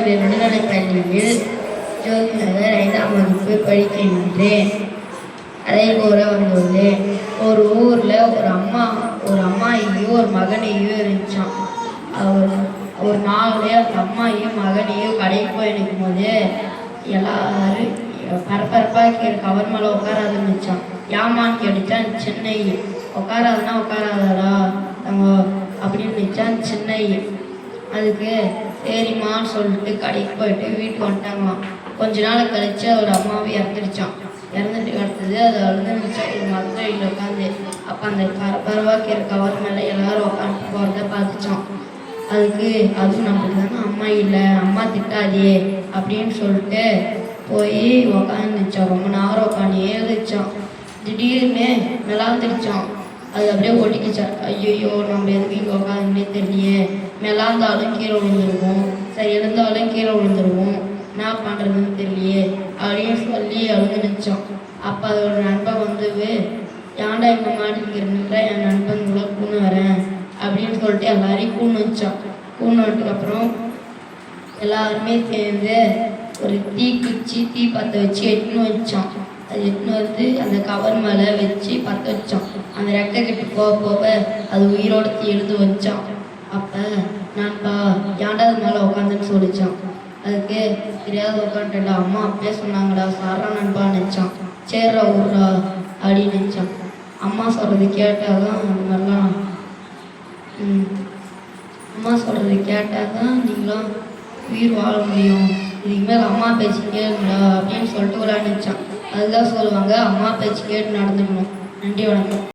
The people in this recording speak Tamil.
பள்ளி நடுநிலைப் பள்ளியில் ஜோதிநகர் 5ஆம் வகுப்பு படிக்கின்றேன். அதை கூற வந்துள்ளேன். ஒரு ஊரில் ஒரு அம்மாயியும் ஒரு மகனையும் இருந்துச்சான். ஒரு நாள் அந்த அம்மாயும் மகனையும் கடைக்கு போயிருக்கும் போது எல்லாரும் பரபரப்பாக கவர் மேலே உட்கார ஆரம்பிச்சான். ஏமான்னு கேட்டுச்சான் சின்னை. உட்காராதுன்னா உட்காராதடா நம்ம அப்படின்னு நினச்சான் சின்னை. அதுக்கு சரிம்மான்னு சொல்லிட்டு கடைக்கு போயிட்டு வீட்டுக்கு வந்துட்டாங்களாம். கொஞ்ச நாள் கழிச்சு அவரோட அம்மாவே இறந்துருச்சான். இறந்துட்டு கிடந்தது அது அழுதுச்சா ஒரு மரத்தடியில் உட்காந்து. அப்போ அந்த பரவாக்கிற கவர் மேலே எல்லாரும் உட்காந்து போகிறத பார்த்துச்சான். அதுக்கு அதுவும் நம்மளுக்கு தானே அம்மா இல்லை, அம்மா திட்டாதே அப்படின்னு சொல்லிட்டு போய் உக்காந்துச்சான். ரொம்ப நேரம் உட்காந்து எழுதிச்சான். திடீர்னு மெலாந்துருச்சான். அது அப்படியே ஒட்டிக்கிச்சான். ஐயோ நம்ம எதுக்கு இங்கே உட்காந்துன்னே தெரியலையே, மெலாந்தாலும் கீழே விழுந்துருவோம், சரி எழுந்தாலும் கீழே விழுந்துருவோம், என்ன பண்ணுறதுன்னு தெரியலையே அப்படின்னு சொல்லி அழுதுச்சான். அப்போ அதோட நண்பன் வந்து ஏன்டா இந்த மாட்டிக்கிறதுன்ற என் நண்பன் கூட கூணு வரேன் அப்படின்னு சொல்லிட்டு எல்லாரையும் கூணு வச்சான். கூணு வந்ததுக்கப்புறம் எல்லாருமே சேர்ந்து ஒரு தீ பற்ற வச்சு எட்டுன்னு வச்சான். அது எட்டுன்னு வந்து அந்த கவர் மேலே வச்சு பற்ற வச்சான். அந்த ரெக்கை கட்டு போக அது உயிரோட எழுந்து வச்சான். அப்போ நான்ப்பா ஏன்டா அது மேலே உட்காந்துன்னு சொல்லிச்சான். அதுக்கு தெரியாத உட்காந்துட்டா. அம்மா அப்பயே சொன்னாங்கடா சாரா நண்பா நினச்சான். சேர்றா ஊர்றா அப்படின்னு நினச்சான். அம்மா சொல்கிறது கேட்டால் தான் அந்த மாதிரிலாம் அம்மா சொல்கிறது கேட்டால் தான் நீங்களாம் உயிர் வாழ முடியும், இதுக்கு மேலே அம்மா பேச்சு கேளுங்களா அப்படின்னு சொல்லிட்டு விளையாண்டுச்சான். அதுதான் சொல்லுவாங்க, அம்மா பேச்சு கேட்டு நடந்துக்கணும். நன்றி, வணக்கம்.